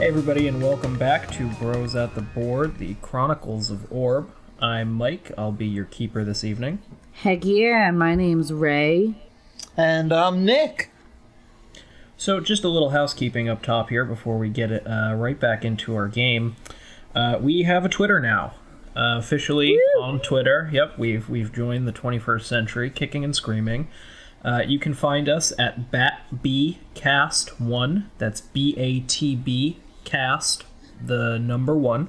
Hey everybody, and welcome back to Bros at the Board, the Chronicles of ORB. I'm Mike, I'll be your keeper this evening. Heck yeah, my name's Ray. And I'm Nick. So just a little housekeeping up top here before we get it right back into our game. We have a Twitter now. Officially on Twitter. Yep, we've joined the 21st century, kicking and screaming. You can find us at BatBcast1. That's BATB cast, the number 1.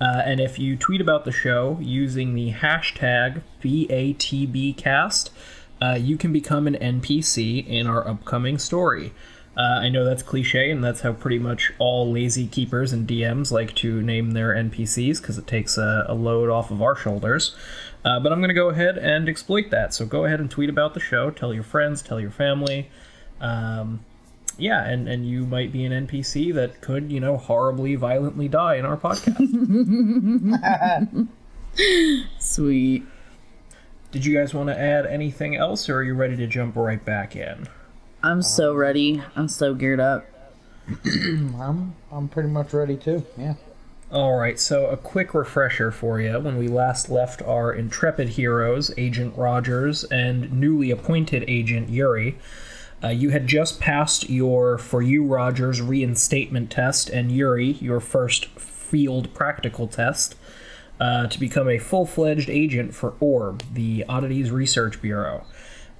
And if you tweet about the show using the hashtag BATBcast, you can become an NPC in our upcoming story. I know that's cliche, and that's how pretty much all lazy keepers and DMs like to name their NPCs, because it takes a load off of our shoulders. But I'm going to go ahead and exploit that. So go ahead and tweet about the show, tell your friends, tell your family. And you might be an NPC that could, horribly, violently die in our podcast. Sweet. Did you guys want to add anything else, or are you ready to jump right back in? I'm so ready. I'm so geared up. I'm pretty much ready too, yeah. Alright, so a quick refresher for you. When we last left our intrepid heroes, Agent Rogers and newly appointed Agent Yuri, you had just passed your, for you, Rogers, reinstatement test, and Yuri, your first field practical test, to become a full-fledged agent for ORB, the Oddities Research Bureau.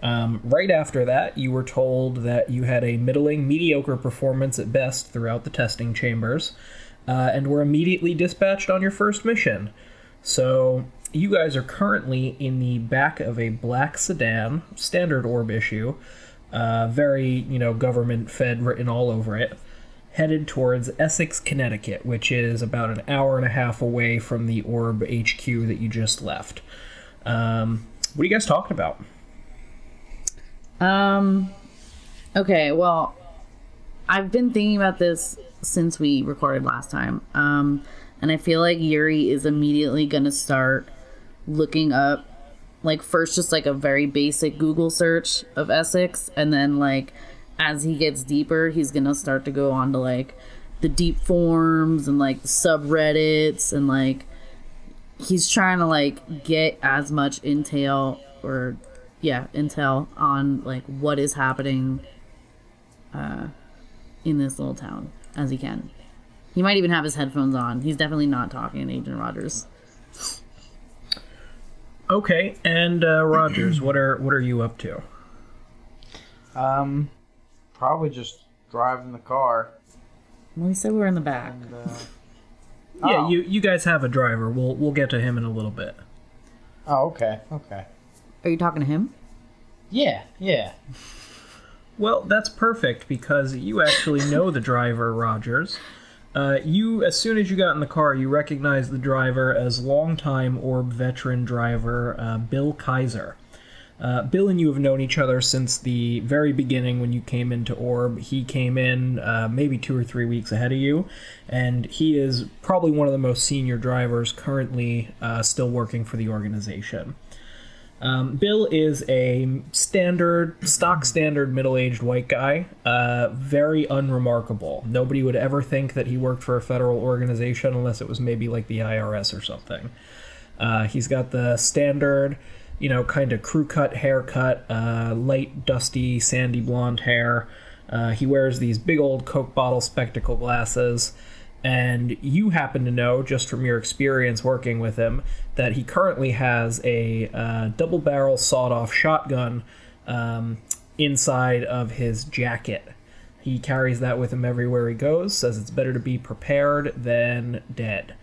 Right after that, you were told that you had a middling, mediocre performance at best throughout the testing chambers, and were immediately dispatched on your first mission. So, you guys are currently in the back of a black sedan, standard ORB issue, very, government fed written all over it, headed towards Essex, Connecticut, which is about an hour and a half away from the ORB HQ that you just left. What are you guys talking about? Okay, well, I've been thinking about this since we recorded last time, and I feel like Yuri is immediately gonna start looking up, first just a very basic Google search of Essex, and then as he gets deeper, he's gonna start to go on to the deep forums and the subreddits, and he's trying to get as much intel on what is happening in this little town as he can. He might even have his headphones on. He's definitely not talking to Agent Rogers. Okay, and Rogers, what are you up to? Probably just driving the car. Well, he said we were in the back. And, you guys have a driver. We'll get to him in a little bit. Oh, okay. Are you talking to him? Yeah. Well, that's perfect, because you actually know the driver, Rogers. As soon as you got in the car, you recognized the driver as longtime ORB veteran driver, Bill Kaiser. Bill and you have known each other since the very beginning when you came into ORB. He came in maybe 2 or 3 weeks ahead of you, and he is probably one of the most senior drivers currently still working for the organization. Bill is a stock standard middle-aged white guy, very unremarkable. Nobody would ever think that he worked for a federal organization unless it was maybe the IRS or something. He's got the standard, kind of crew-cut haircut, light, dusty, sandy blonde hair. He wears these big old Coke bottle spectacle glasses. And you happen to know, just from your experience working with him, that he currently has a double-barrel sawed-off shotgun inside of his jacket. He carries that with him everywhere he goes, says it's better to be prepared than dead.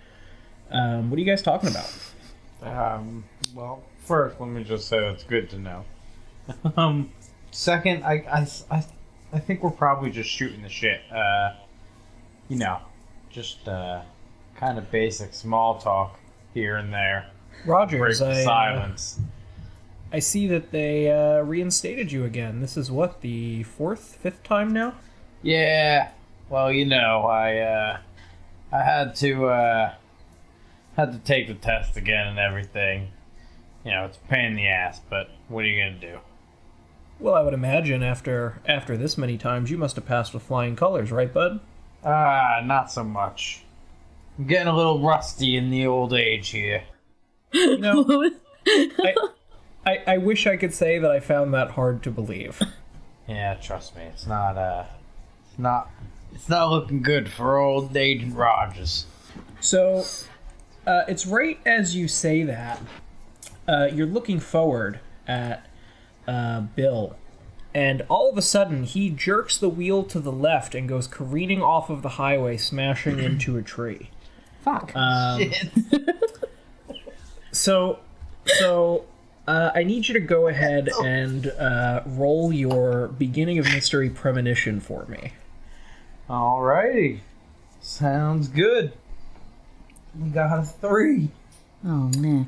What are you guys talking about? Well, first, let me just say that's good to know. Second, I think we're probably just shooting the shit. Just kind of basic small talk here and there. Rogers, break the silence. I see that they reinstated you again. This is what, the 4th, 5th time now? Yeah. Well, I had to take the test again and everything. It's a pain in the ass, but what are you gonna do? Well, I would imagine after this many times, you must have passed with flying colors, right, bud? Not so much. I'm getting a little rusty in the old age here. You know, I wish I could say that I found that hard to believe. Yeah, trust me, it's not looking good for old Agent Rogers. So, it's right as you say that, you're looking forward at Bill, and all of a sudden he jerks the wheel to the left and goes careening off of the highway, smashing into a tree. Fuck. Shit. So, I need you to go ahead and roll your beginning of mystery premonition for me. Alrighty. Sounds good. We got a 3. Oh, Nick.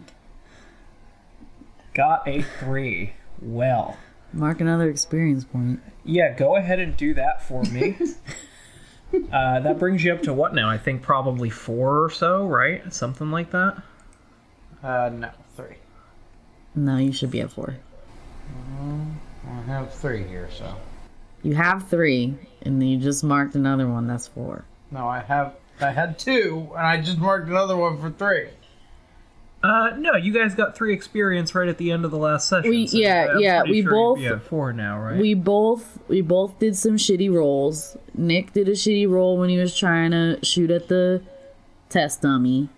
Got a 3. Well. Mark another experience point. Yeah, go ahead and do that for me. That brings you up to what now? I think probably 4 or so, right? Something like that? No, 3. No, you should be at 4. I have 3 here, so. You have 3, and then you just marked another one. That's 4. No, I had 2, and I just marked another one for 3. No, you guys got 3 experience right at the end of the last session. We so I'm pretty sure both you'd be at 4 now, right? we both did some shitty rolls. Nick did a shitty roll when he was trying to shoot at the test dummy,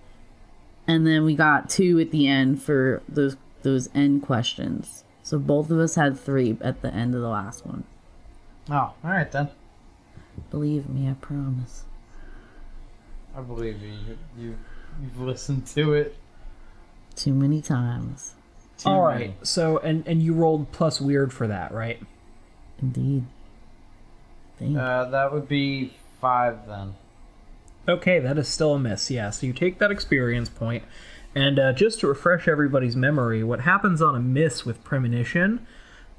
and then we got 2 at the end for those end questions. So both of us had 3 at the end of the last one. Oh, alright then. Believe me, I promise. I believe you. You've listened to it. Too many times. All right. So, and you rolled plus weird for that, right? Indeed. That would be 5 then. Okay, that is still a miss. Yeah. So you take that experience point, and just to refresh everybody's memory, what happens on a miss with premonition?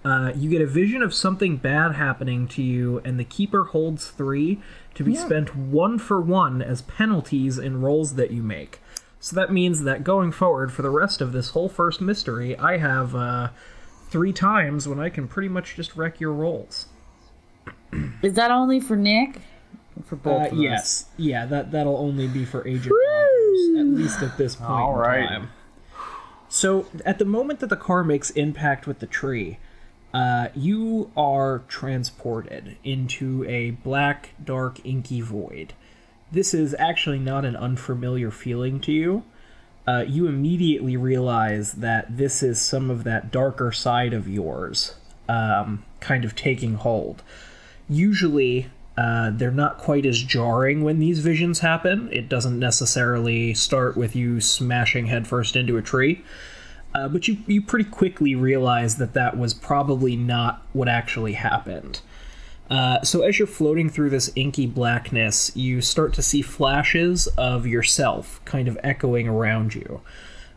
You get a vision of something bad happening to you, and the keeper holds 3 to be spent 1 for 1 as penalties in rolls that you make. So that means that going forward for the rest of this whole first mystery, I have 3 times when I can pretty much just wreck your rolls. Is that only for Nick? Or for both of us? Yes. Yeah, that'll only be for Agent Rogers, at least at this point All right. in time. So at the moment that the car makes impact with the tree, you are transported into a black, dark, inky void. This is actually not an unfamiliar feeling to you. You immediately realize that this is some of that darker side of yours kind of taking hold. Usually, they're not quite as jarring when these visions happen. It doesn't necessarily start with you smashing headfirst into a tree. But you pretty quickly realize that was probably not what actually happened. So as you're floating through this inky blackness, you start to see flashes of yourself kind of echoing around you.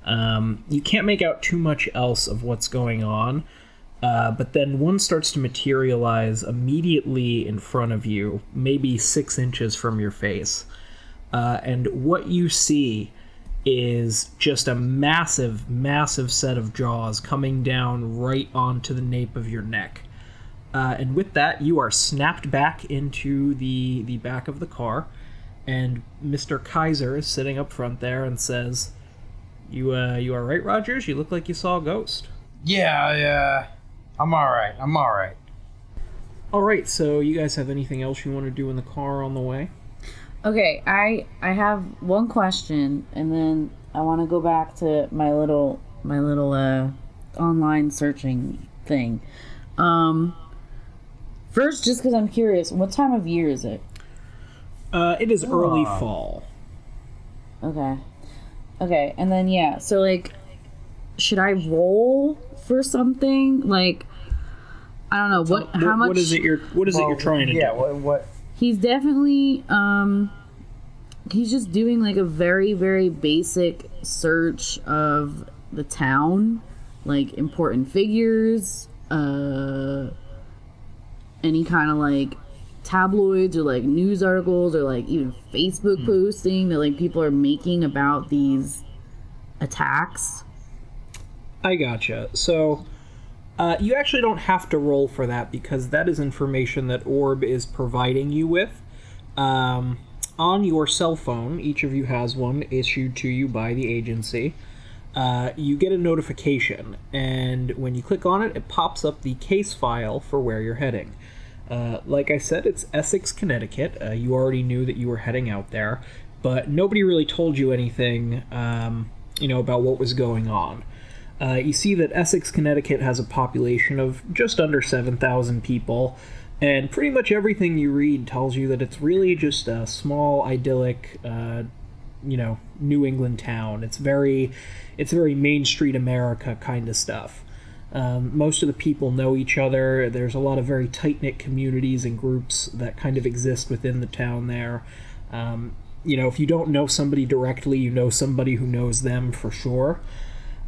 You can't make out too much else of what's going on, but then one starts to materialize immediately in front of you, maybe 6 inches from your face. And what you see is just a massive, massive set of jaws coming down right onto the nape of your neck. And with that, you are snapped back into the back of the car, and Mr. Kaiser is sitting up front there and says, You are right, Rogers? You look like you saw a ghost. Yeah, I'm alright. Alright, so you guys have anything else you want to do in the car on the way? Okay, I have one question, and then I want to go back to my little online searching thing. First, just because I'm curious, what time of year is it? It is early fall. Okay, and then yeah, so like, should I roll for something? Like, I don't know how much. What is it you're trying to do? Yeah, what? He's definitely he's just doing like a very, very basic search of the town, like important figures, any kind of like tabloids or like news articles or like even Facebook posting that like people are making about these attacks. I gotcha. So you actually don't have to roll for that because that is information that Orb is providing you with. On your cell phone, each of you has one issued to you by the agency. You get a notification, and when you click on it, it pops up the case file for where you're heading. Like I said, it's Essex, Connecticut. You already knew that you were heading out there, but nobody really told you anything, about what was going on. You see that Essex, Connecticut has a population of just under 7,000 people, and pretty much everything you read tells you that it's really just a small, idyllic, New England town. It's very Main Street America kind of stuff. Most of the people know each other. There's a lot of very tight-knit communities and groups that kind of exist within the town there. If you don't know somebody directly, you know somebody who knows them for sure.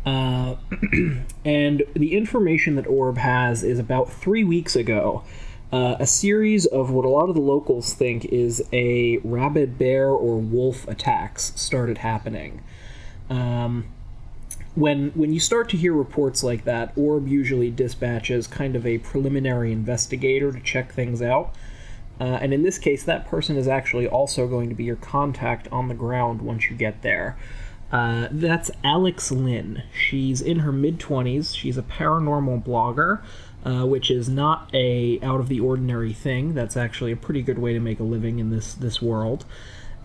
And the information that Orb has is about 3 weeks ago. A series of what a lot of the locals think is a rabid bear or wolf attacks started happening. When you start to hear reports like that, Orb usually dispatches kind of a preliminary investigator to check things out. And in this case, that person is actually also going to be your contact on the ground once you get there. That's Alex Lynn. She's in her mid-20s. She's a paranormal blogger, which is not a out-of-the-ordinary thing. That's actually a pretty good way to make a living in this world.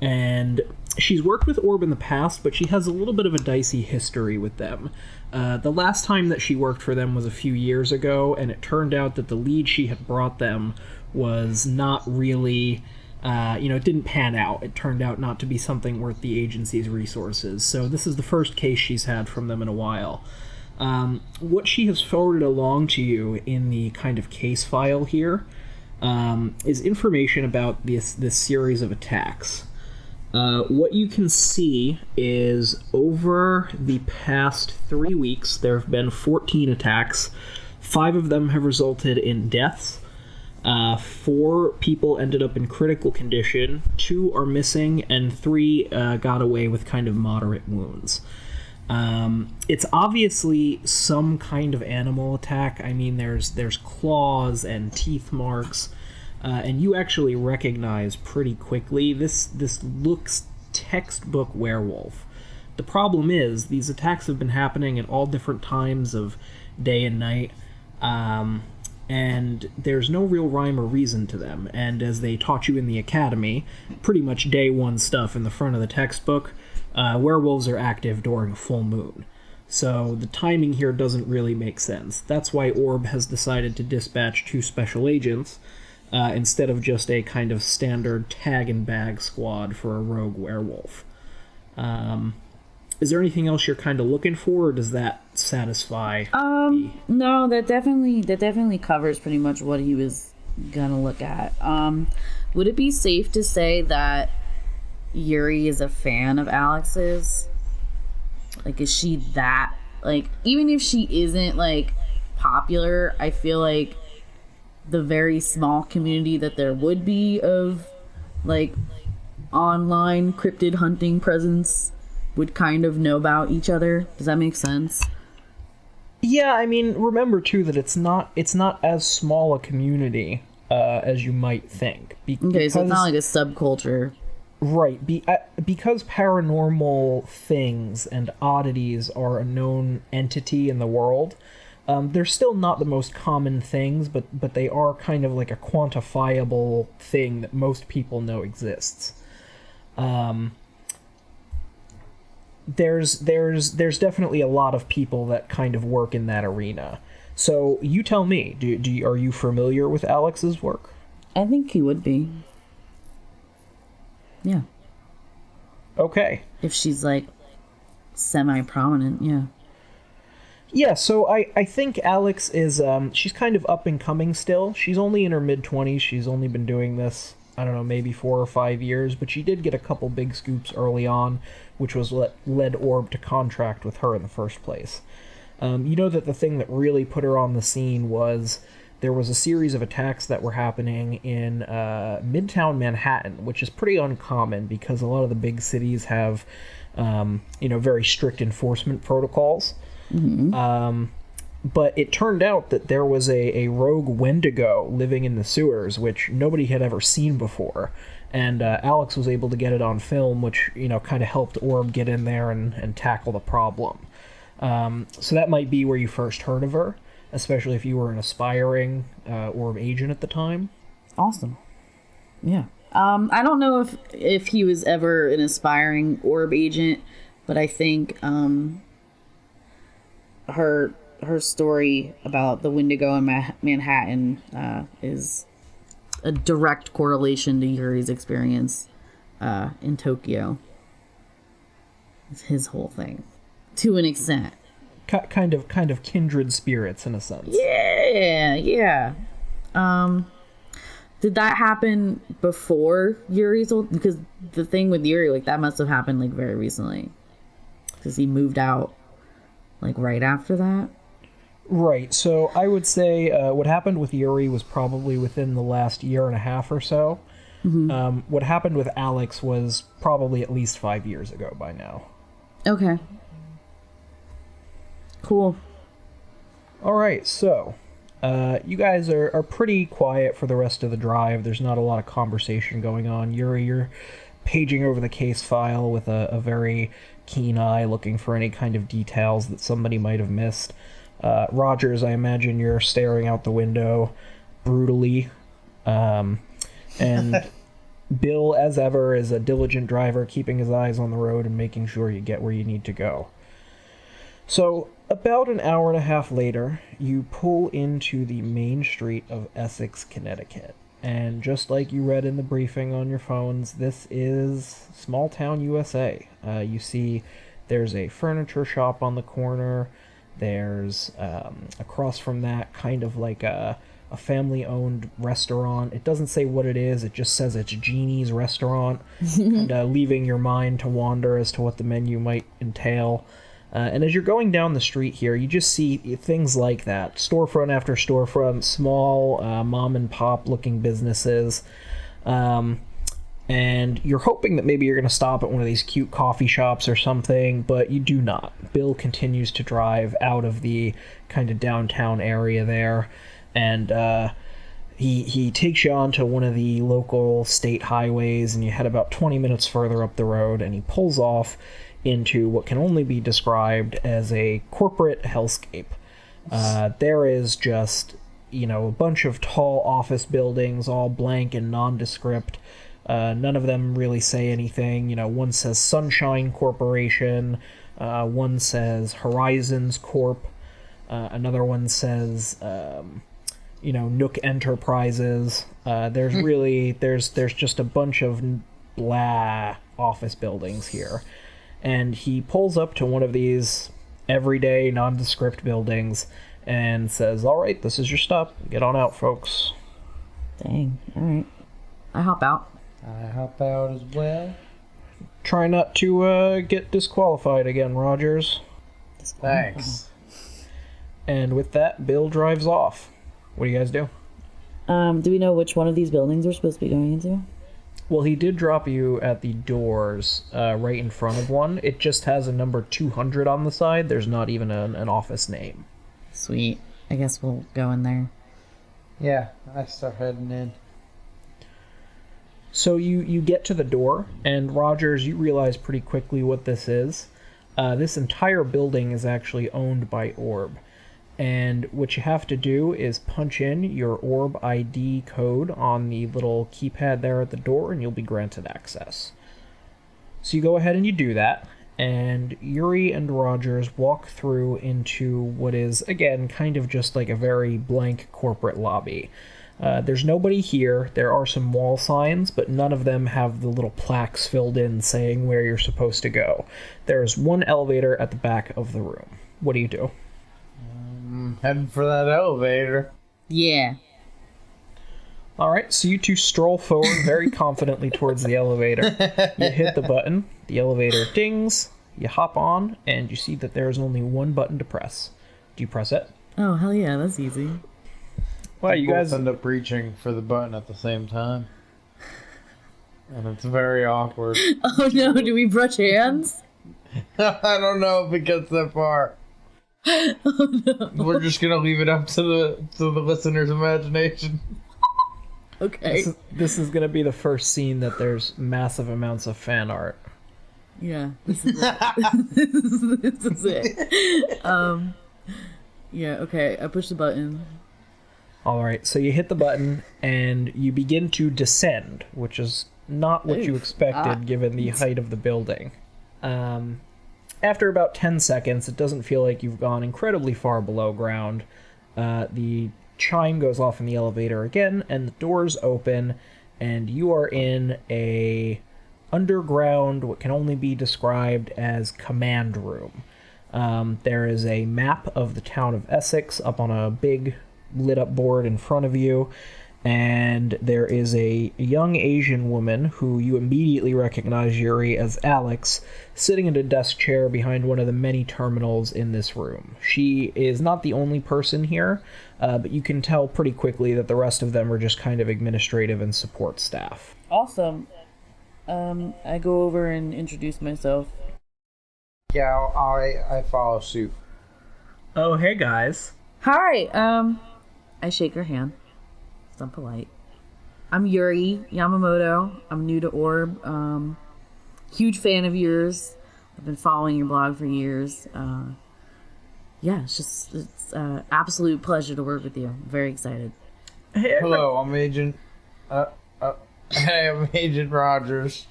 And she's worked with Orb in the past, but she has a little bit of a dicey history with them. The last time that she worked for them was a few years ago, and it turned out that the lead she had brought them was not really... it didn't pan out. It turned out not to be something worth the agency's resources. So this is the first case she's had from them in a while. What she has forwarded along to you in the kind of case file here is information about this series of attacks. What you can see is over the past 3 weeks, there have been 14 attacks. 5 of them have resulted in deaths. 4 people ended up in critical condition, 2 are missing, and 3 got away with kind of moderate wounds. It's obviously some kind of animal attack. I mean, there's claws and teeth marks, and you actually recognize pretty quickly this looks textbook werewolf. The problem is these attacks have been happening at all different times of day and night. And there's no real rhyme or reason to them. And as they taught you in the academy, pretty much day one stuff in the front of the textbook, werewolves are active during a full moon. So the timing here doesn't really make sense. That's why Orb has decided to dispatch 2 special agents instead of just a kind of standard tag and bag squad for a rogue werewolf. Is there anything else you're kind of looking for, or does that satisfy? No, that definitely covers pretty much what he was gonna look at. Would it be safe to say that Yuri is a fan of Alex's? Like, is she that, like, even if she isn't, like, popular, I feel like the very small community that there would be of, like, online cryptid hunting presence would kind of know about each other. Does that make sense? Yeah, I mean, remember too that it's not as small a community as you might think. Okay, so it's not like a subculture. Right, because paranormal things and oddities are a known entity in the world, they're still not the most common things, but they are kind of like a quantifiable thing that most people know exists. There's definitely a lot of people that kind of work in that arena. So you tell me, are you familiar with Alex's work? I think he would be. Yeah. Okay. If she's like semi-prominent, yeah. Yeah, so I think Alex is, she's kind of up and coming still. She's only in her mid-20s. She's only been doing this, I don't know, maybe 4 or 5 years, but she did get a couple big scoops early on, which was what led Orb to contract with her in the first place. You know that the thing that really put her on the scene was there was a series of attacks that were happening in Midtown Manhattan, which is pretty uncommon because a lot of the big cities have, very strict enforcement protocols. Mm-hmm. But it turned out that there was a rogue Wendigo living in the sewers, which nobody had ever seen before. And Alex was able to get it on film, which, kind of helped Orb get in there and tackle the problem. So that might be where you first heard of her, especially if you were an aspiring Orb agent at the time. Awesome. Yeah. I don't know if he was ever an aspiring Orb agent, but I think her story about the Wendigo in Manhattan is a direct correlation to Yuri's experience in Tokyo. It's his whole thing, to an extent. Kind of kindred spirits in a sense. Yeah. Did that happen before Yuri's old? Because the thing with Yuri, like, that must have happened, like, very recently. Because he moved out, like, right after that. Right. So I would say what happened with Yuri was probably within the last year and a half or so. Mm-hmm. What happened with Alex was probably at least 5 years ago by now. Okay. Cool. All right. So you guys are pretty quiet for the rest of the drive. There's not a lot of conversation going on. Yuri, you're paging over the case file with a very keen eye, looking for any kind of details that somebody might have missed. Rogers, I imagine you're staring out the window brutally. And Bill, as ever, is a diligent driver, keeping his eyes on the road and making sure you get where you need to go. So, about an hour and a half later, you pull into the main street of Essex, Connecticut. And just like you read in the briefing on your phones, this is small town USA. You see there's a furniture shop on the corner. There's, across from that, kind of like a family-owned restaurant. It doesn't say what it is. It just says it's Jeannie's Restaurant, and leaving your mind to wander as to what the menu might entail. And as you're going down the street here, you just see things like that. Storefront after storefront, small mom-and-pop looking businesses. And you're hoping that maybe you're going to stop at one of these cute coffee shops or something, but you do not. Bill continues to drive out of the kind of downtown area there, and he takes you onto one of the local state highways, and you head about 20 minutes further up the road, and he pulls off into what can only be described as a corporate hellscape. There is just, a bunch of tall office buildings, all blank and nondescript. None of them really say anything. One says Sunshine Corporation, one says Horizons Corp, another one says, Nook Enterprises. There's just a bunch of blah office buildings here. And he pulls up to one of these everyday nondescript buildings and says, "All right, this is your stop. Get on out, folks." Dang. All right. I hop out. I hop out as well. Try not to get disqualified again, Rogers. Thanks. And with that, Bill drives off. What do you guys do? Do we know which one of these buildings we're supposed to be going into? Well, he did drop you at the doors right in front of one. It just has a number 200 on the side. There's not even an office name. Sweet. I guess we'll go in there. Yeah, I start heading in. So you get to the door, and Rogers, you realize pretty quickly what this is. This entire building is actually owned by Orb. And what you have to do is punch in your Orb ID code on the little keypad there at the door, and you'll be granted access. So you go ahead and you do that, and Yuri and Rogers walk through into what is, again, kind of just like a very blank corporate lobby. There's nobody here. There are some wall signs, but none of them have the little plaques filled in saying where you're supposed to go. There's one elevator at the back of the room. What do you do? Heading for that elevator. Yeah. All right, so you two stroll forward very confidently towards the elevator. You hit the button, the elevator dings, you hop on, and you see that there is only one button to press. Do you press it? Oh, hell yeah, that's easy. Wow, you guys end up reaching for the button at the same time. And it's very awkward. Oh no, do we brush hands? I don't know if it gets that far. Oh no. We're just gonna leave it up to the listener's imagination. Okay. This is gonna be the first scene that there's massive amounts of fan art. Yeah, this is it. this is it. Yeah, okay, I push the button. Alright, so you hit the button and you begin to descend, which is not what you expected given the height of the building. After about 10 seconds, it doesn't feel like you've gone incredibly far below ground. The chime goes off in the elevator again, and the doors open, and you are in a underground, what can only be described as command room. There is a map of the town of Essex up on a big lit up board in front of you, and there is a young Asian woman who you immediately recognize, Yuri, as Alex, sitting in a desk chair behind one of the many terminals in this room. She is not the only person here, but you can tell pretty quickly that the rest of them are just kind of administrative and support staff. Awesome. I go over and introduce myself. Yeah, I follow suit. Oh, hey guys. Hi, I shake her hand. I'm polite. I'm Yuri Yamamoto. I'm new to ORB. Huge fan of yours. I've been following your blog for years. Yeah, it's absolute pleasure to work with you. I'm very excited. Hey, Hello, I'm Agent. Hey, I'm Agent Rogers.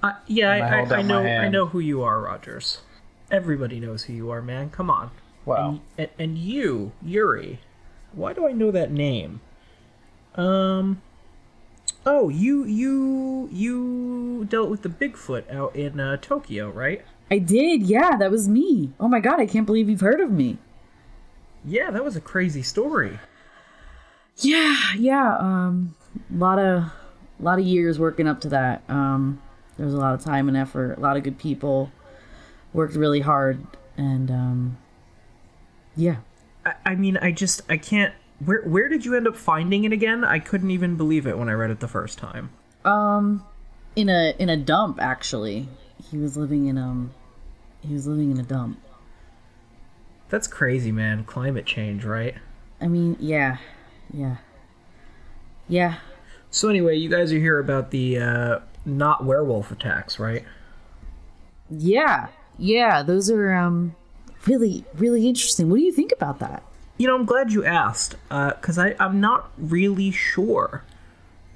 I hold out my I hand. know who you are, Rogers. Everybody knows who you are, man. Come on. Well, And you, Yuri. Why do I know that name? Oh, you dealt with the Bigfoot out in Tokyo, right? I did, yeah, that was me. Oh my god, I can't believe you've heard of me. Yeah, that was a crazy story. Yeah, lot of years working up to that. There was a lot of time and effort, a lot of good people, worked really hard, and yeah. I mean, I can't. Where did you end up finding it again? I couldn't even believe it when I read it the first time. In a dump, actually. He was living in a dump. That's crazy, man. Climate change, right? I mean, yeah. So anyway, you guys are here about the not werewolf attacks, right? Yeah, those are really, really interesting. What do you think about that? You know, I'm glad you asked, because I'm not really sure.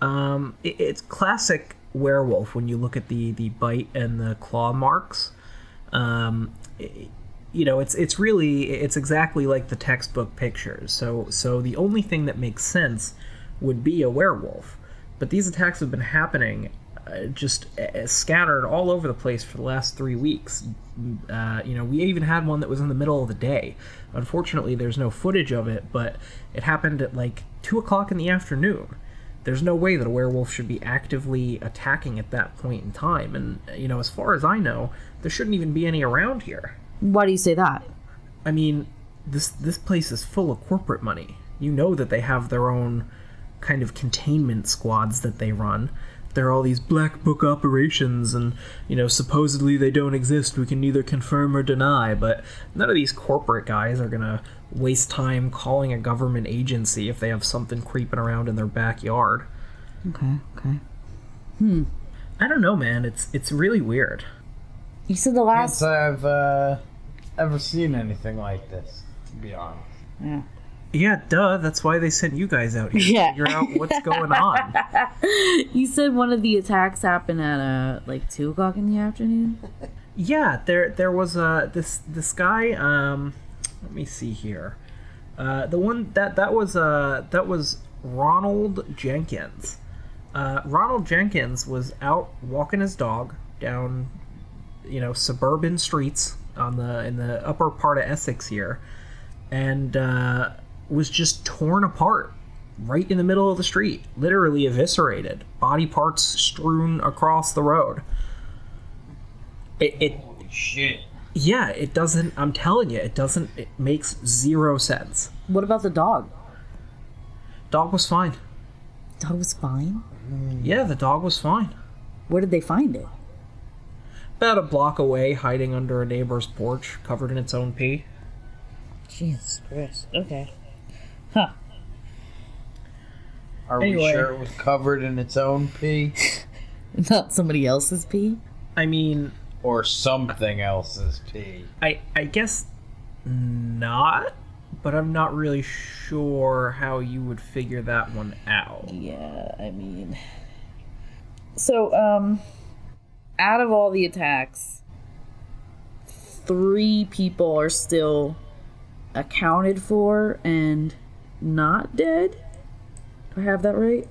It's classic werewolf when you look at the bite and the claw marks. It's exactly like the textbook pictures. So the only thing that makes sense would be a werewolf. But these attacks have been happening just scattered all over the place for the last 3 weeks. We even had one that was in the middle of the day. Unfortunately, there's no footage of it, but it happened at like 2 o'clock in the afternoon. There's no way that a werewolf should be actively attacking at that point in time. And, as far as I know, there shouldn't even be any around here. Why do you say that? I mean, this place is full of corporate money. You know that they have their own kind of containment squads that they run. There are all these black book operations, and, supposedly they don't exist. We can neither confirm or deny, but none of these corporate guys are gonna waste time calling a government agency if they have something creeping around in their backyard. Okay. I don't know, man. It's really weird. You said the last... can't say I've ever seen anything like this, to be honest. Yeah. Yeah, duh. That's why they sent you guys out here Yeah. to figure out what's going on. You said one of the attacks happened at 2 o'clock in the afternoon? Yeah, there was this guy. Let me see here. The one that was Ronald Jenkins. Ronald Jenkins was out walking his dog down, suburban streets in the upper part of Essex here, and was just torn apart right in the middle of the street, literally eviscerated, body parts strewn across the road. It Holy shit. Yeah, it doesn't. I'm telling you, it makes zero sense. What about the dog? Dog was fine. Dog was fine? Yeah, the dog was fine. Where did they find it? About a block away, hiding under a neighbor's porch, covered in its own pee. Jesus Christ. Okay. Huh. Are Anyway. we sure it was covered in its own pee? Not somebody else's pee? I mean, Or something else's pee? I guess not, but I'm not really sure how you would figure that one out. Yeah, I mean... So, out of all the attacks, 3 people are still accounted for and not dead? Do I have that right?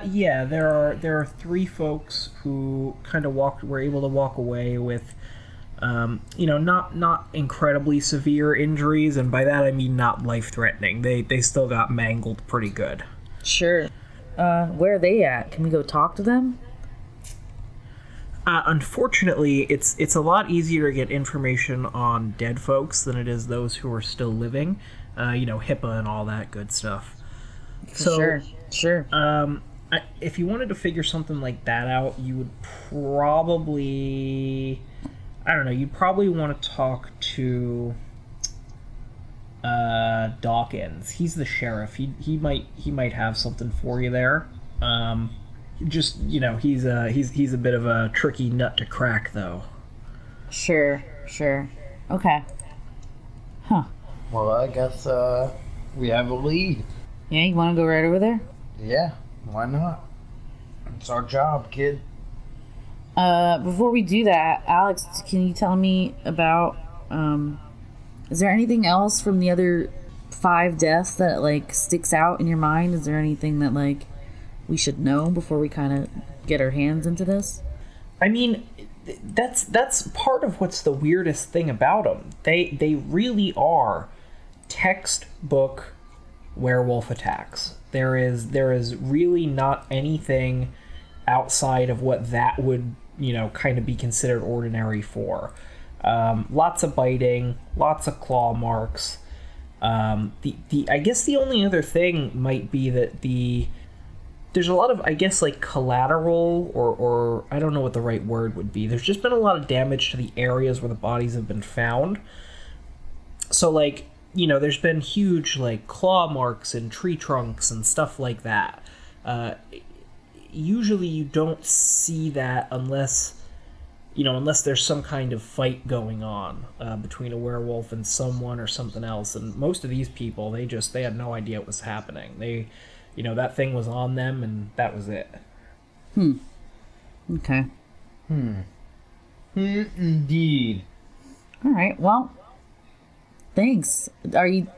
Yeah, there are 3 folks who kind of were able to walk away with, not incredibly severe injuries, and by that I mean not life-threatening. They still got mangled pretty good. Sure. Where are they at? Can we go talk to them? Unfortunately, it's a lot easier to get information on dead folks than it is those who are still living. HIPAA and all that good stuff. So, Sure. if you wanted to figure something like that out, you would probably, you'd probably want to talk to Dawkins. He's the sheriff. He might have something for you there. He's a bit of a tricky nut to crack, though. Sure. Okay. Huh. Well, I guess we have a lead. Yeah, you want to go right over there? Yeah, why not? It's our job, kid. Before we do that, Alex, can you tell me about, is there anything else from the other 5 deaths that, sticks out in your mind? Is there anything that, we should know before we kind of get our hands into this? I mean, that's part of what's the weirdest thing about them. They really are textbook werewolf attacks. There is really not anything outside of what that would, kind of be considered ordinary for. Lots of biting, lots of claw marks. I guess the only other thing might be that there's a lot of, collateral, or I don't know what the right word would be. There's just been a lot of damage to the areas where the bodies have been found. So, there's been huge, claw marks and tree trunks and stuff like that. Usually you don't see that unless there's some kind of fight going on between a werewolf and someone or something else. And most of these people, they had no idea what was happening. That thing was on them, and that was it. Okay. Indeed. All right. Well, thanks. Are you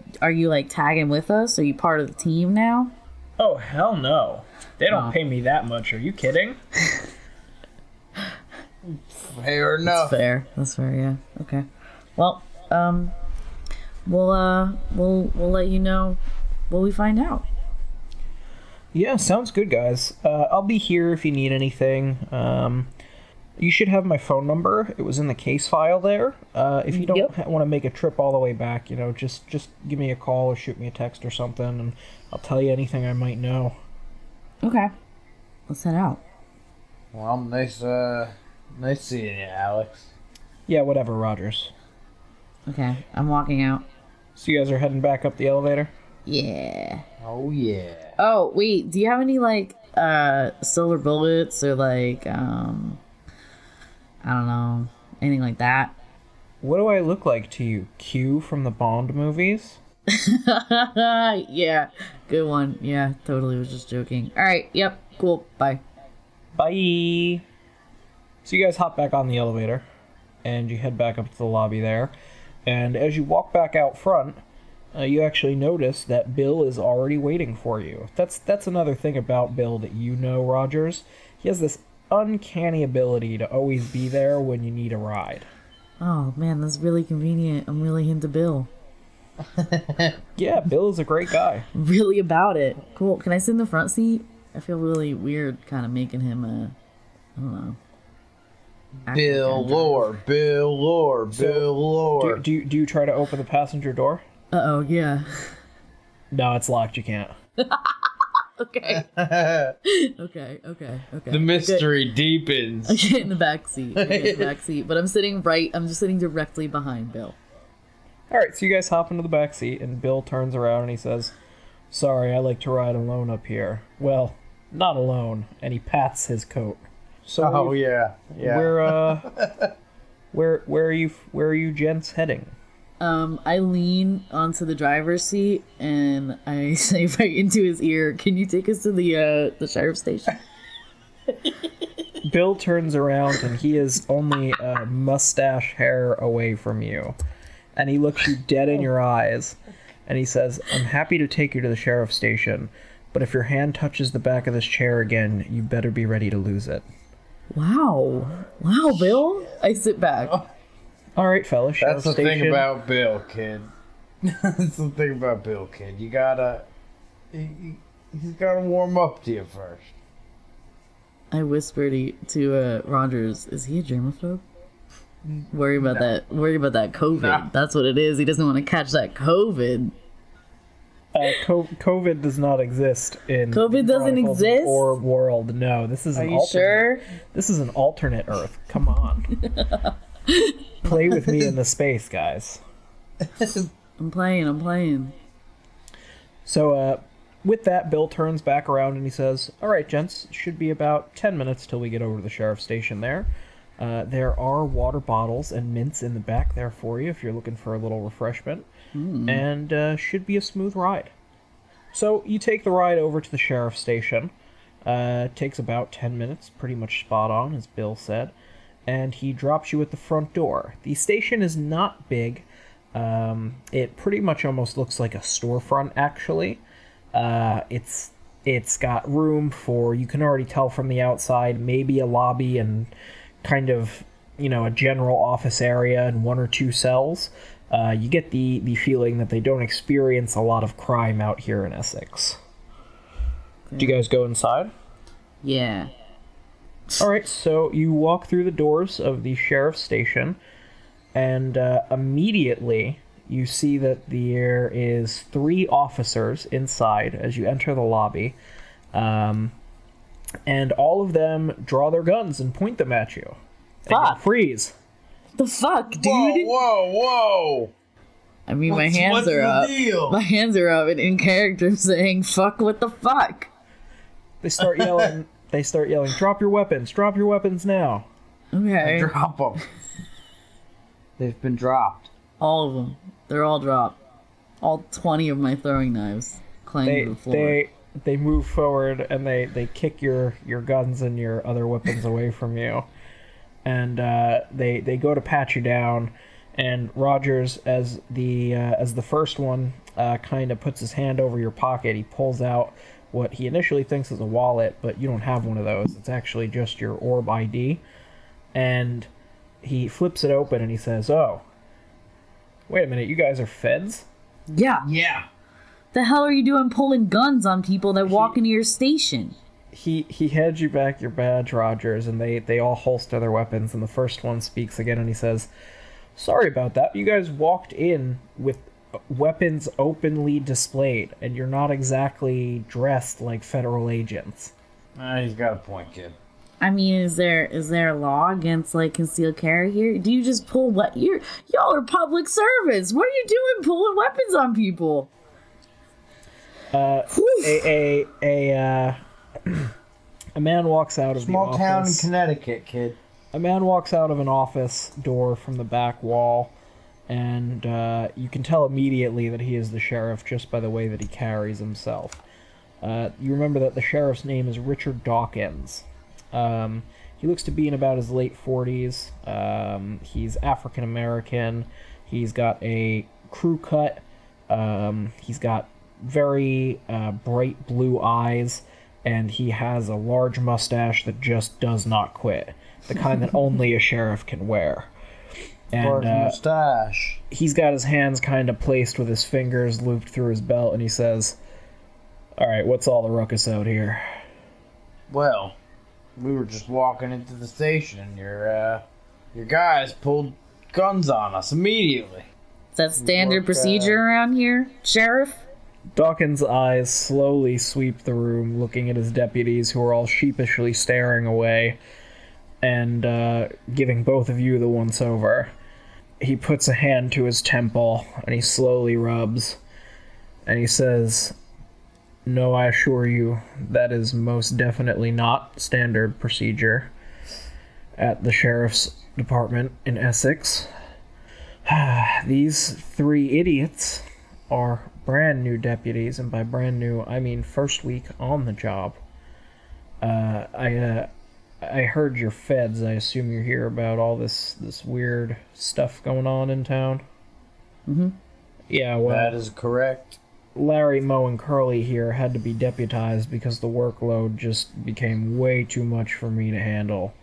tagging with us? Are you part of the team now? Oh, hell no. They don't pay me that much. Are you kidding? Fair enough. That's fair. Yeah. Okay. Well, we'll let you know what we find out. Yeah, sounds good, guys. I'll be here if you need anything. You should have my phone number. It was in the case file there. If you don't want to make a trip all the way back, just give me a call or shoot me a text or something, and I'll tell you anything I might know. Okay. Let's head out. Well, nice seeing you, Alex. Yeah, whatever, Rogers. Okay, I'm walking out. So you guys are heading back up the elevator? Yeah. Oh, yeah. Oh, wait, do you have any, silver bullets or, I don't know, anything like that? What do I look like to you? Q from the Bond movies? Yeah, good one. Yeah, totally was just joking. All right, yep, cool, bye. Bye! So you guys hop back on the elevator, and you head back up to the lobby there. And as you walk back out front, you actually notice that Bill is already waiting for you. That's another thing about Bill that Rogers. He has this uncanny ability to always be there when you need a ride. Oh, man, that's really convenient. I'm really into Bill. Yeah, Bill is a great guy. Really about it. Cool. Can I sit in the front seat? I feel really weird kind of making him I don't know. Bill Lore. Do you try to open the passenger door? Uh-oh, yeah. No, it's locked. You can't. Okay. Okay. The mystery deepens. I get in the back seat. But I'm just sitting directly behind Bill. All right, so you guys hop into the back seat, and Bill turns around and he says, Sorry, I like to ride alone up here. Well, not alone. And he pats his coat. So Oh yeah. where are you gents heading? I lean onto the driver's seat and I say right into his ear, "Can you take us to the sheriff's station?" Bill turns around and he is only a mustache hair away from you. And he looks you dead in your eyes. And he says, "I'm happy to take you to the sheriff's station, but if your hand touches the back of this chair again, you better be ready to lose it." Wow, Bill. I sit back. All right, fellas. That's the Sheriff's thing station. about Bill, kid. That's the thing about Bill, kid. You gotta... He's gotta warm up to you first. I whisper to Rogers, "Is he a germaphobe? Worry about that COVID. No. That's what it is. He doesn't want to catch that COVID." COVID does not exist in COVID doesn't Chronicles of exist? ORB world. No, this is Are an you alternate. sure? This is an alternate Earth. Come on. Play with me in the space, guys. I'm playing. So, with that, Bill turns back around and he says, "All right, gents, it should be about 10 minutes till we get over to the sheriff's station there. There are water bottles and mints in the back there for you if you're looking for a little refreshment. And should be a smooth ride." So, you take the ride over to the sheriff's station. It takes about 10 minutes, pretty much spot on, as Bill said. And he drops you at the front door. The station is not big. It pretty much almost looks like a storefront, actually. It's got room for, you can already tell from the outside, maybe a lobby and kind of, a general office area and one or two cells. You get the feeling that they don't experience a lot of crime out here in Essex. Do you guys go inside? Yeah. All right, so you walk through the doors of the sheriff's station, and immediately you see that there is 3 officers inside as you enter the lobby, and all of them draw their guns and point them at you. And you Fuck. freeze. The fuck, dude? Whoa! I mean, my hands what's are the up. deal? My hands are up and in character saying, "Fuck, what the fuck?" They start yelling. "Drop your weapons now!" Okay. Drop them. They've been dropped. All of them. They're all dropped. All 20 of my throwing knives clang to the floor. They move forward and they kick your guns and your other weapons away from you, and they go to pat you down. And Rogers, as the first one, kind of puts his hand over your pocket. He pulls out what he initially thinks is a wallet, but you don't have one of those. It's actually just your orb ID. And he flips it open and he says, "Oh, wait a minute, you guys are feds?" Yeah. Yeah. The hell are you doing pulling guns on people that walk into your station? He hands you back your badge, Rogers, and they all holster their weapons. And the first one speaks again and he says, "Sorry about that. You guys walked in with weapons openly displayed, and you're not exactly dressed like federal agents." He's got a point, kid. I mean, is there a law against like concealed carry here? Do you just pull what y'all are public servants? What are you doing pulling weapons on people? A man walks out of the Small town in office. Connecticut, kid. A man walks out of an office door from the back wall, and you can tell immediately that he is the sheriff just by the way that he carries himself. You remember that the sheriff's name is Richard Dawkins. He looks to be in about his late 40s. He's African American. He's got a crew cut. He's got very bright blue eyes, and he has a large mustache that just does not quit. The kind that only a sheriff can wear. Dark And mustache. he's got his hands kind of placed with his fingers looped through his belt, and he says, "All right, what's all the ruckus out here?" Well, we were just walking into the station, and your guys pulled guns on us immediately. Is that standard procedure around here, Sheriff? Dawkins' eyes slowly sweep the room, looking at his deputies, who are all sheepishly staring away, and giving both of you the once-over. He puts a hand to his temple, and he slowly rubs, and he says, No, I assure you, that is most definitely not standard procedure at the Sheriff's Department in Essex. These 3 idiots are brand new deputies, and by brand new, I mean first week on the job. I heard you're feds. I assume you hear about all this weird stuff going on in town. Mm-hmm. Yeah, well, That is correct. Larry, Moe, and Curly here had to be deputized because the workload just became way too much for me to handle.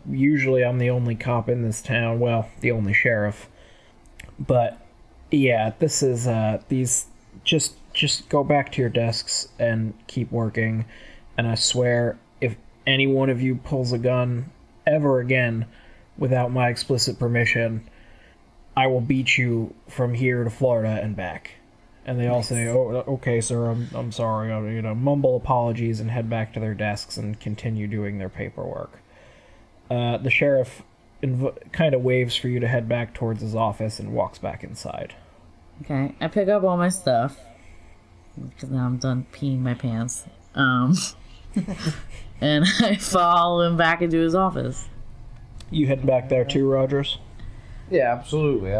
Usually I'm the only cop in this town, well, the only sheriff. But, yeah, this is, just go back to your desks and keep working. And I swear, if any one of you pulls a gun ever again without my explicit permission, I will beat you from here to Florida and back. And they all say, "Oh, okay, sir, I'm sorry," mumble apologies and head back to their desks and continue doing their paperwork. The sheriff kind of waves for you to head back towards his office and walks back inside. Okay, I pick up all my stuff because now I'm done peeing my pants. And I follow him back into his office. You head back there too, Rogers? Yeah, absolutely.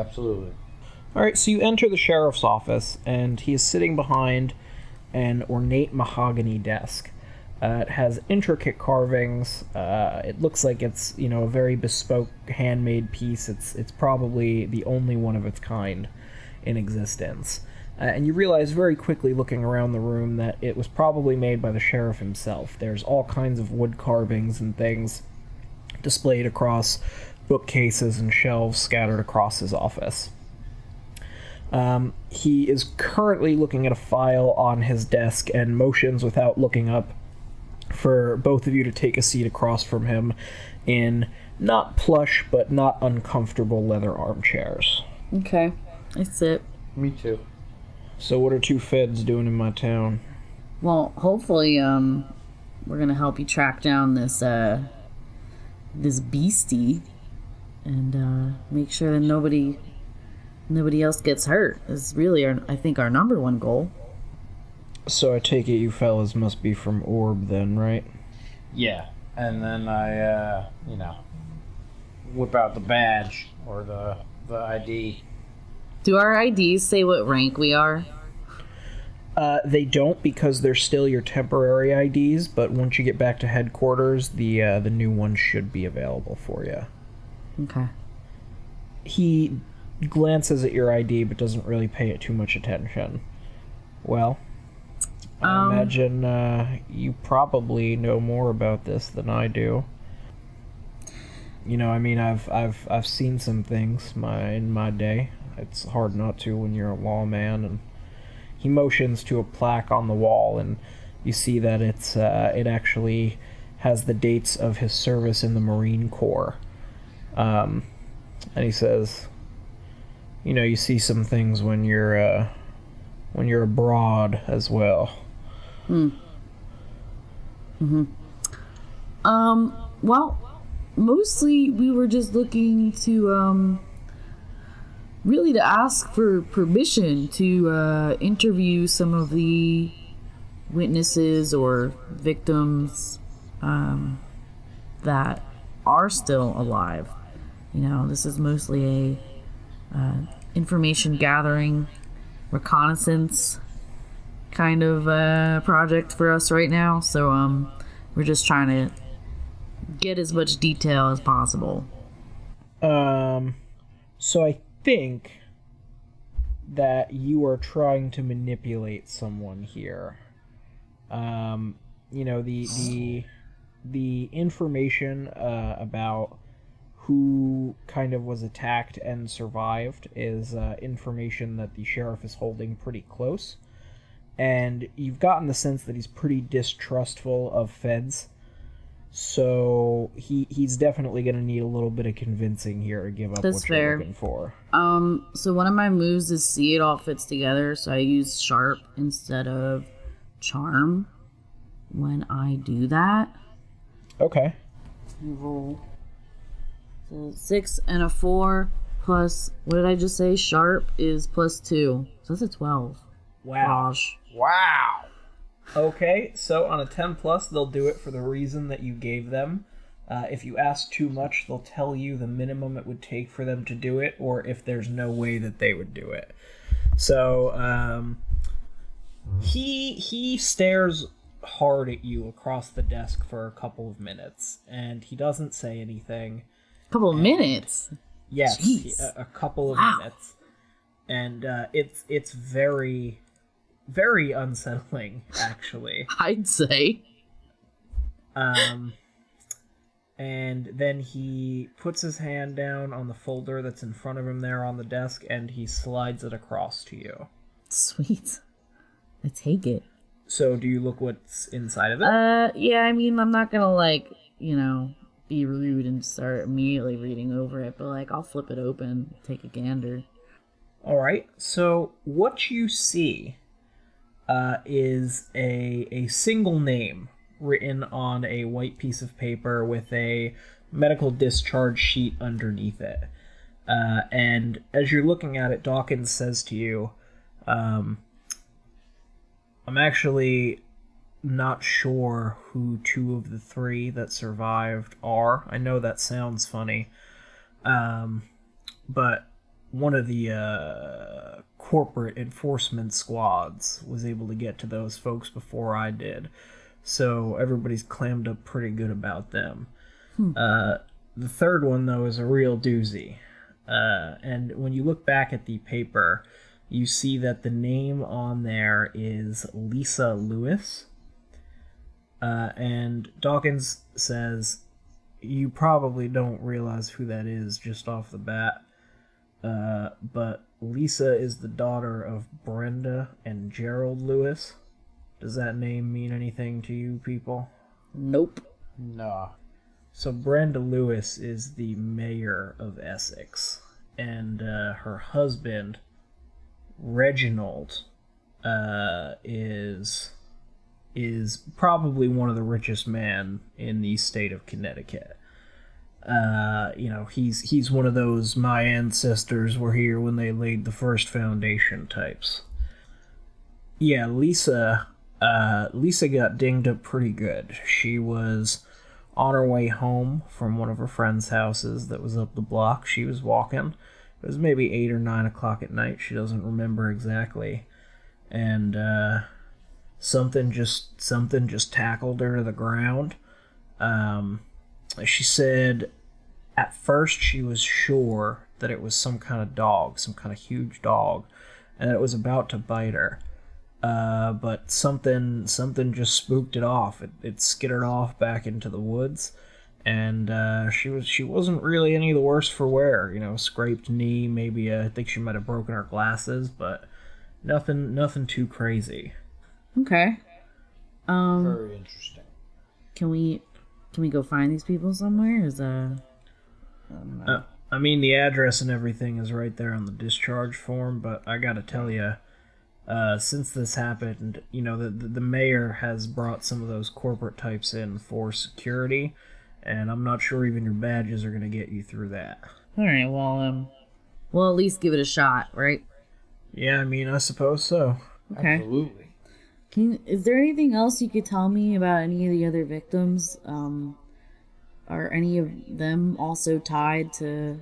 Alright, so you enter the sheriff's office, and he is sitting behind an ornate mahogany desk. It has intricate carvings. It looks like it's, a very bespoke, handmade piece. It's probably the only one of its kind in existence. And you realize very quickly, looking around the room, that it was probably made by the sheriff himself. There's all kinds of wood carvings and things displayed across bookcases and shelves scattered across his office. He is currently looking at a file on his desk and motions without looking up for both of you to take a seat across from him in not plush but not uncomfortable leather armchairs. Okay, I sit. Me too. So what are 2 feds doing in my town? Well, hopefully, we're gonna help you track down this beastie and make sure that nobody else gets hurt. Is really, I think, our number one goal. So I take it you fellas must be from ORB then, right? Yeah, and then I, whip out the badge or the ID. Do our IDs say what rank we are? They don't, because they're still your temporary IDs, but once you get back to headquarters, the new ones should be available for you. Okay. He glances at your ID, but doesn't really pay it too much attention. Well, I imagine you probably know more about this than I do. I've seen some things in my day. It's hard not to when you're a lawman. And he motions to a plaque on the wall, and you see that it actually has the dates of his service in the Marine Corps. And he says, you see some things when you're abroad as well. Well, mostly we were just looking to really to ask for permission to interview some of the witnesses or victims that are still alive. This is mostly a information gathering, reconnaissance kind of project for us right now. So we're just trying to get as much detail as possible. So I think that you are trying to manipulate someone here. The information about who kind of was attacked and survived is information that the sheriff is holding pretty close. And you've gotten the sense that he's pretty distrustful of feds. So he's definitely going to need a little bit of convincing here to give up That's what fair. you're looking for. So one of my moves is see it all fits together. So I use sharp instead of charm when I do that. Okay. You roll. So 6 and a 4 plus, what did I just say? Sharp is plus 2. So that's a 12. Wow. Gosh. Wow. Okay, so on a 10 plus, they'll do it for the reason that you gave them. If you ask too much, they'll tell you the minimum it would take for them to do it, or if there's no way that they would do it. So, he stares hard at you across the desk for a couple of minutes, and he doesn't say anything. Couple of minutes? Yes, Jeez. a couple of minutes. And it's very, very unsettling, actually. I'd say. And then he puts his hand down on the folder that's in front of him there on the desk, and he slides it across to you. Sweet. I take it. So, do you look what's inside of it? Yeah, I mean, I'm not gonna, be rude and start immediately reading over it, but, I'll flip it open, take a gander. Alright, so what you see is a single name written on a white piece of paper with a medical discharge sheet underneath it. And as you're looking at it, Dawkins says to you, I'm actually not sure who two of the three that survived are. I know that sounds funny, but one of the corporate enforcement squads was able to get to those folks before I did, so everybody's clammed up pretty good about them. The third one, though, is a real doozy, and when you look back at the paper, you see that the name on there is Lisa Lewis. And Dawkins says, you probably don't realize who that is just off the bat, but Lisa is the daughter of Brenda and Gerald Lewis. Does that name mean anything to you people? Nope. No. So Brenda Lewis is the mayor of Essex, and her husband, Reginald, is probably one of the richest men in the state of Connecticut. He's one of those my ancestors were here when they laid the first foundation types. Yeah, Lisa got dinged up pretty good. She was on her way home from one of her friend's houses that was up the block. She was walking. It was maybe 8 or 9 o'clock at night. She doesn't remember exactly. And something just tackled her to the ground. She said at first she was sure that it was some kind of dog, some kind of huge dog, and that it was about to bite her. But something just spooked it off. It skittered off back into the woods, and she wasn't really any the worse for wear. Scraped knee, maybe I think she might have broken her glasses, but nothing too crazy. Okay. Very interesting. Can we go find these people somewhere? I mean, the address and everything is right there on the discharge form, but I gotta tell you, since this happened, the mayor has brought some of those corporate types in for security, and I'm not sure even your badges are gonna get you through that. All right. Well, we'll at least give it a shot, right? Yeah, I mean, I suppose so. Okay. Absolutely. Is there anything else you could tell me about any of the other victims? Are any of them also tied to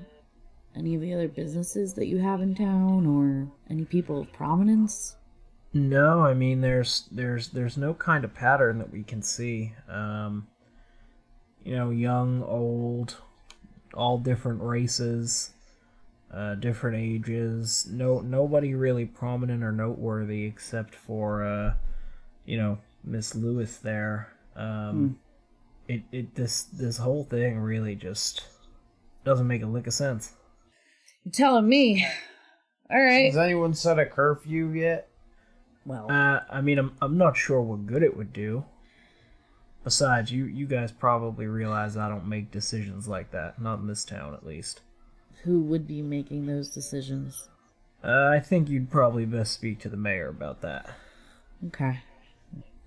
any of the other businesses that you have in town, or any people of prominence? No, I mean, there's no kind of pattern that we can see. Young, old, all different races, different ages. Nobody really prominent or noteworthy except for Miss Lewis there. This whole thing really just doesn't make a lick of sense. You're telling me. All right. Has anyone set a curfew yet? Well, I mean, I'm not sure what good it would do. Besides, you guys probably realize I don't make decisions like that. Not in this town, at least. who would be making those decisions? I think you'd probably best speak to the mayor about that. Okay.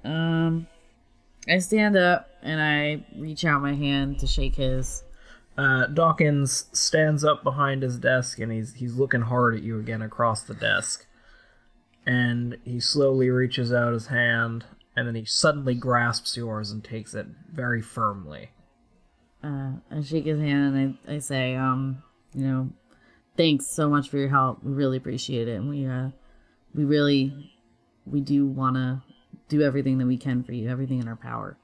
I stand up and I reach out my hand to shake his. Dawkins stands up behind his desk and he's looking hard at you again across the desk. And he slowly reaches out his hand And then he suddenly grasps yours and takes it very firmly. I shake his hand and I say, thanks so much for your help. We really appreciate it. And we do want to do everything that we can for you, everything in our power.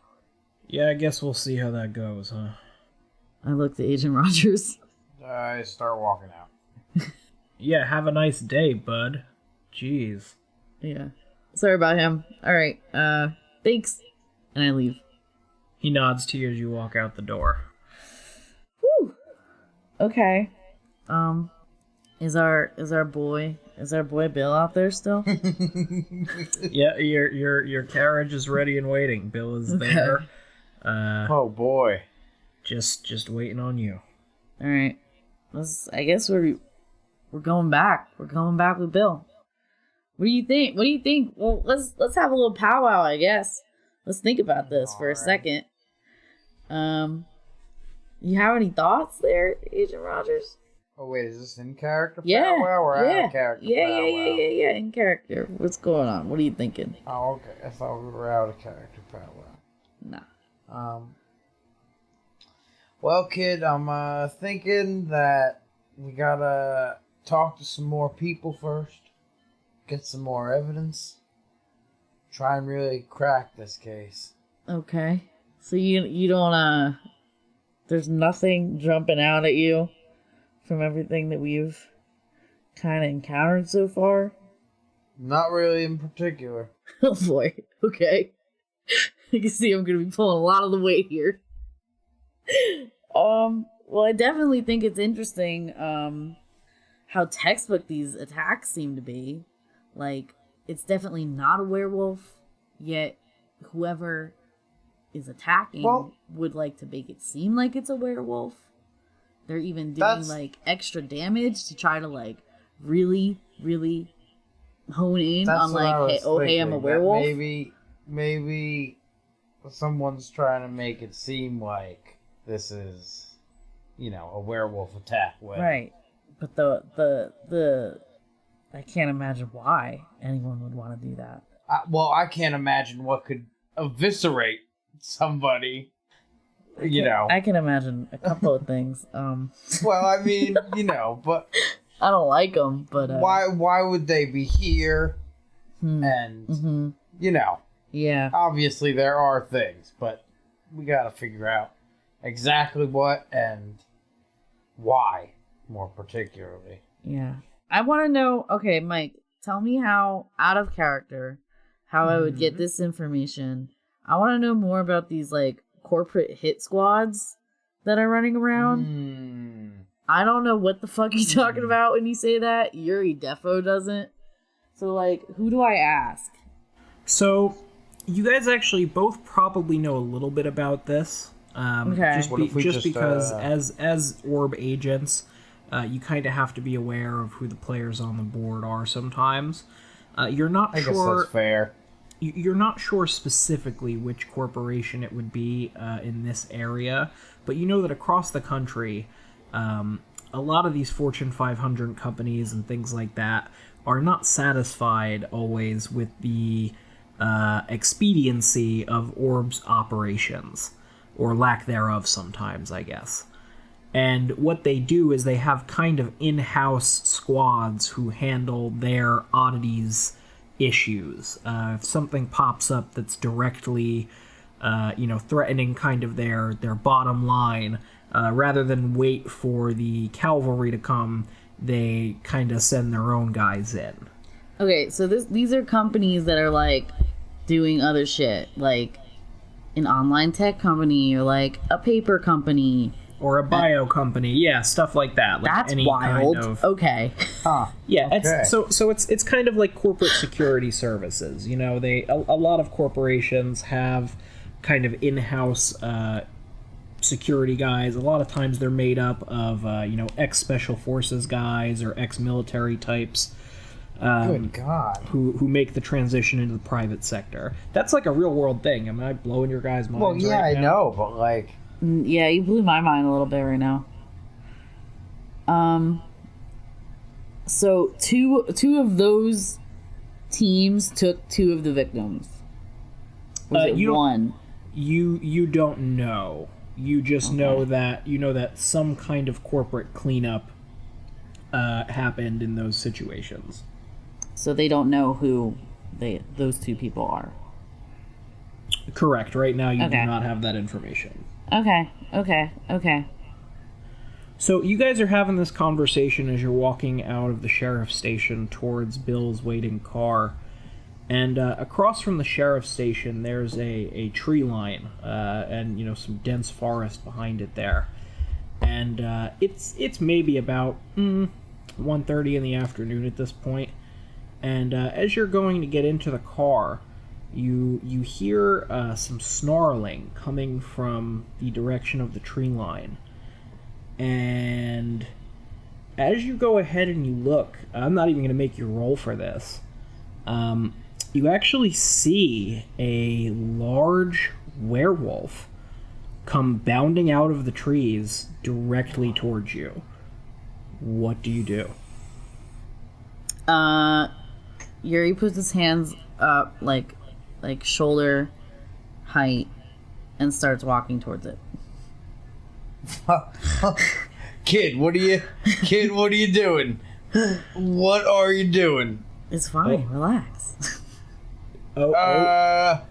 Yeah, I guess we'll see how that goes, huh? I look to Agent Rogers. I start walking out. Yeah, have a nice day, bud. Jeez. Yeah. Sorry about him. All right. Thanks. And I leave. He nods to you as you walk out the door. Whew. Okay. Is our boy Bill out there still? Yeah, your carriage is ready and waiting. Bill is there. Oh boy. Just waiting on you. All right. I guess we're going back. We're going back with Bill. What do you think? Well, let's have a little powwow, I guess. Let's think about this for a second. You have any thoughts there, Agent Rogers? Oh wait, is this in character Yeah. powwow or out Yeah. of character Yeah, powwow? yeah, in character. What's going on? What are you thinking? Oh, okay. I thought we were out of character powwow. Nah. Well, kid, I'm thinking that we gotta talk to some more people first, get some more evidence, try and really crack this case. Okay. So you don't there's nothing jumping out at you from everything that we've kind of encountered so far? Not really in particular. Oh boy. Okay. You can see I'm going to be pulling a lot of the weight here. Well, I definitely think it's interesting how textbook these attacks seem to be. Like, it's definitely not a werewolf, yet whoever is attacking would like to make it seem like it's a werewolf. They're even doing like extra damage to try to like really, really hone in on like, hey, I'm a werewolf. Maybe someone's trying to make it seem like this is, a werewolf attack. Right. But the I can't imagine why anyone would want to do that. I can't imagine what could eviscerate somebody. I can imagine a couple of things. Well, I mean, but I don't like them. But why would they be here? And yeah, obviously there are things, but we got to figure out exactly what and why, more particularly. Yeah, I want to know. Okay, Mike, tell me how out of character, how I would get this information. I want to know more about these like corporate hit squads that are running around. I don't know what the fuck you're talking about when you say that. Yuri defo doesn't. So, like, who do I ask? So, you guys actually both probably know a little bit about this. Okay. Just because as orb agents, you kind of have to be aware of who the players on the board are sometimes. You're not sure... I guess that's fair. You're not sure specifically which corporation it would be in this area, but you know that across the country, a lot of these Fortune 500 companies and things like that are not satisfied always with the expediency of Orb's operations, or lack thereof sometimes, I guess. And what they do is they have kind of in-house squads who handle their oddities issues. If something pops up that's directly, threatening kind of their bottom line, rather than wait for the cavalry to come, they kind of send their own guys in. Okay, so these are companies that are like doing other shit, like an online tech company or like a paper company. Or a bio company, yeah, stuff like that. Like that's any wild. Kind of, okay. Yeah, okay. It's kind of like corporate security services. A lot of corporations have kind of in-house security guys. A lot of times they're made up of ex-special forces guys or ex-military types. Good God. Who make the transition into the private sector. That's like a real-world thing. Am I blowing your guys' minds? Well, yeah, right I now? know, but like... Yeah, you blew my mind a little bit right now. So two of those teams took two of the victims. Was it one? You don't know. You just know that some kind of corporate cleanup happened in those situations. So they don't know who those two people are. Correct. Right now, you do not have that information. Okay. So you guys are having this conversation as you're walking out of the sheriff's station towards Bill's waiting car. And across from the sheriff's station, there's a tree line and some dense forest behind it there. And it's maybe about 1:30 in the afternoon at this point. And as you're going to get into the car, you hear some snarling coming from the direction of the tree line. And as you go ahead and you look, I'm not even going to make you roll for this. You actually see a large werewolf come bounding out of the trees directly towards you. What do you do? Yuri puts his hands up like shoulder height and starts walking towards it. Kid, what are you doing? What are you doing? It's fine. Relax. Okay.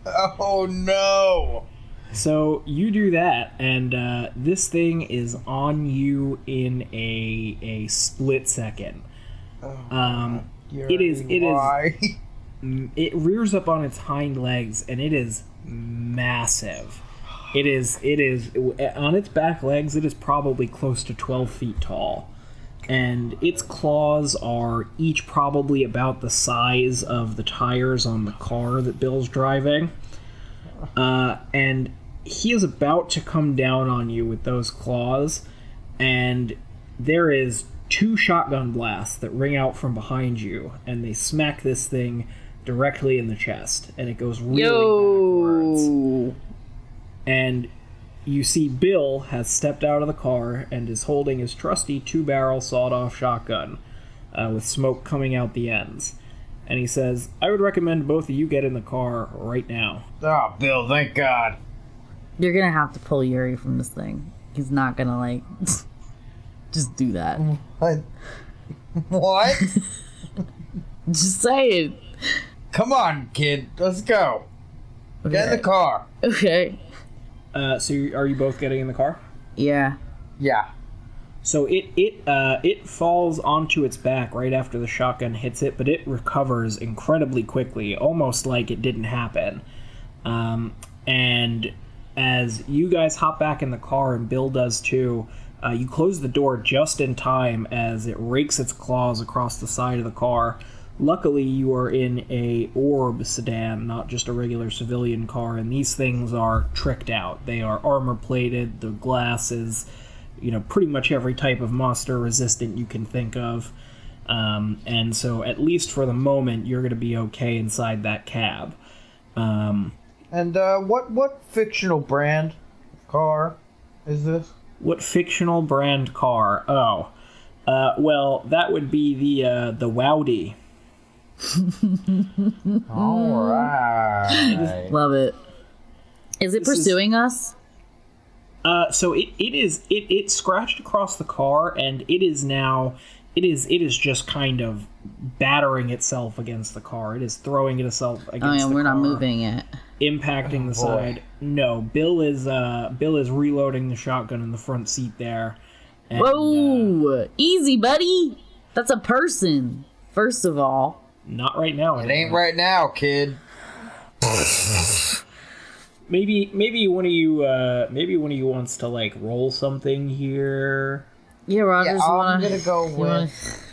Oh no. So you do that, and this thing is on you in a split second. It rears up on its hind legs, and it is massive. It is on its back legs. It is probably close to 12 feet tall, and its claws are each probably about the size of the tires on the car that Bill's driving. And he is about to come down on you with those claws, and there is 2 shotgun blasts that ring out from behind you, and they smack this thing directly in the chest, and it goes reeling backwards. And you see Bill has stepped out of the car and is holding his trusty 2-barrel sawed-off shotgun with smoke coming out the ends. And he says, I would recommend both of you get in the car right now. Oh, Bill, thank God. You're gonna have to pull Yuri from this thing. He's not gonna, just do that. What? Just say it. Come on, kid. Let's go. Okay. Get in the car. Okay. So are you both getting in the car? Yeah. Yeah. So it falls onto its back right after the shotgun hits it, but it recovers incredibly quickly, almost like it didn't happen. And as you guys hop back in the car, and Bill does too, you close the door just in time as it rakes its claws across the side of the car. Luckily, you are in a ORB sedan, not just a regular civilian car, and these things are tricked out. They are armor-plated, the glass is, pretty much every type of monster resistant you can think of. And so, at least for the moment, you're going to be okay inside that cab. And what fictional brand car is this? What fictional brand car? Oh. Well, that would be the Wowdy. All right. Love it. Is it pursuing us? So it scratched across the car, and it is just kind of battering itself against the car. It is throwing itself against the car. Oh yeah, we're not moving it. Impacting the side. No, Bill is reloading the shotgun in the front seat there. And, whoa! Easy, buddy. That's a person. First of all. Not right now. It ain't right now, kid. Maybe one of you wants to roll something here. Yeah, Rogers. I'm gonna go with.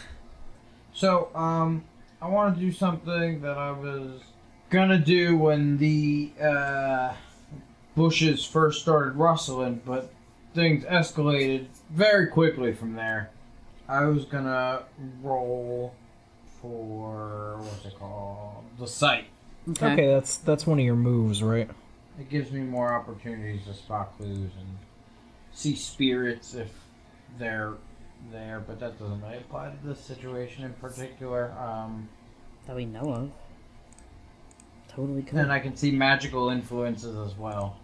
So I want to do something that I was gonna do when the bushes first started rustling, but things escalated very quickly from there. I was gonna roll for what's it called? The sight. Okay, that's one of your moves, right? It gives me more opportunities to spot clues and see spirits if they're there, but that doesn't really apply to this situation in particular. That we know of. Totally cool. And I can see magical influences as well.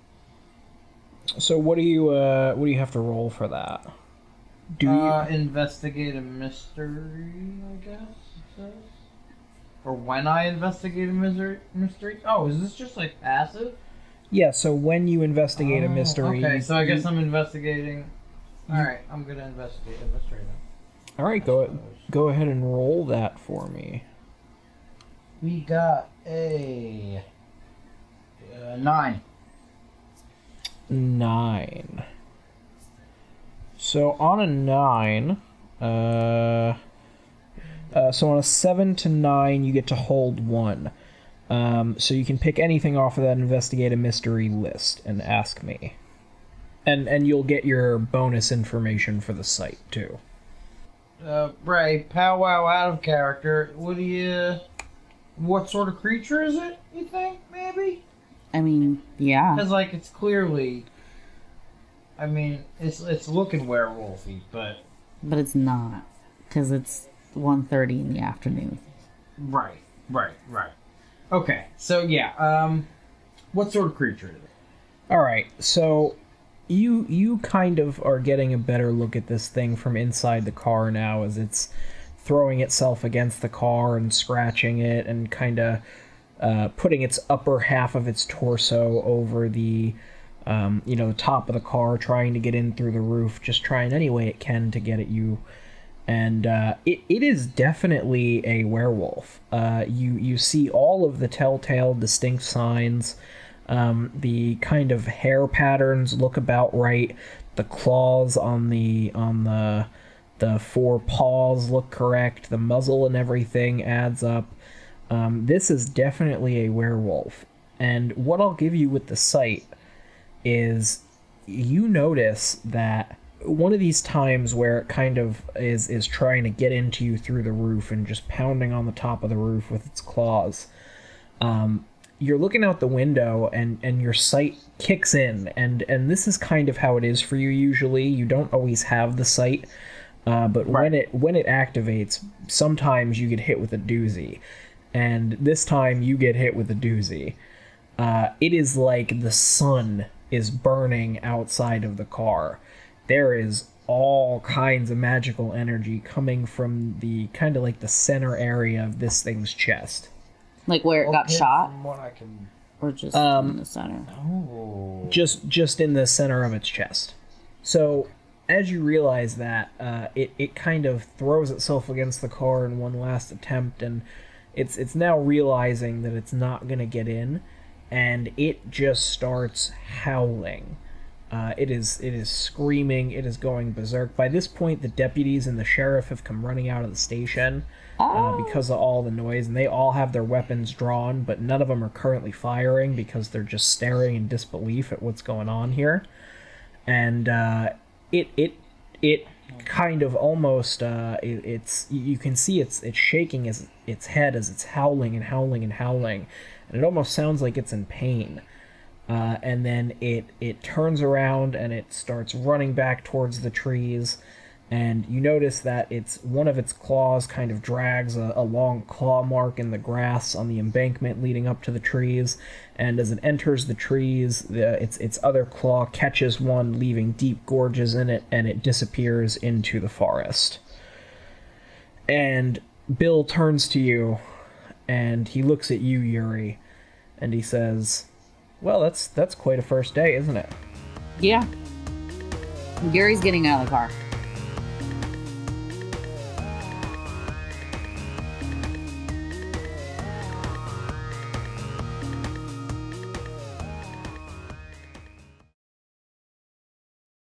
So what do you have to roll for that? Do you investigate a mystery, I guess it says? Or when I investigate a mystery? Oh, is this just like passive? Yeah, so when you investigate a mystery... Okay, so I guess I'm investigating... Alright, I'm gonna investigate a mystery then. Alright, go ahead and roll that for me. We got a... 9. 9. So on a 9... so on a 7 to 9, you get to hold 1. So you can pick anything off of that investigate a mystery list and ask me. And you'll get your bonus information for the site, too. Ray, powwow out of character. What sort of creature is it, you think, maybe? I mean, yeah. Because, like, it's clearly... I mean, it's looking werewolfy, but... But it's not. Because it's 1:30 in the afternoon. Right. Okay, so yeah, what sort of creature is it? Alright, so you kind of are getting a better look at this thing from inside the car now as it's throwing itself against the car and scratching it and kind of putting its upper half of its torso over the top of the car, trying to get in through the roof, just trying any way it can to get at you. And it is definitely a werewolf. You see all of the telltale distinct signs. The kind of hair patterns look about right. The claws on the 4 paws look correct. The muzzle and everything adds up. This is definitely a werewolf. And what I'll give you with the sight is you notice that one of these times where it kind of is trying to get into you through the roof and just pounding on the top of the roof with its claws, you're looking out the window and your sight kicks in, and this is kind of how it is for you usually. You don't always have the sight, but right. when it activates, sometimes you get hit with a doozy, and this time you get hit with a doozy. It is like the sun is burning outside of the car. There is all kinds of magical energy coming from the kind of like the center area of this thing's chest. Like where it got shot? From what I can... Or just in the center? Oh. Just in the center of its chest. So, as you realize that, it kind of throws itself against the car in one last attempt, and it's now realizing that it's not going to get in, and it just starts howling. It is screaming. It is going berserk. By this point, the deputies and the sheriff have come running out of the station because of all the noise, and they all have their weapons drawn, but none of them are currently firing because they're just staring in disbelief at what's going on here. And it kind of almost you can see it's shaking its head as it's howling and howling and howling, and it almost sounds like it's in pain. And then it turns around and it starts running back towards the trees, and you notice that one of its claws kind of drags a long claw mark in the grass on the embankment leading up to the trees, and as it enters the trees, its other claw catches one, leaving deep gorges in it, and it disappears into the forest. And Bill turns to you, and he looks at you, Yuri, and he says, "Well, that's quite a first day, isn't it?" Yeah. Gary's getting out of the car.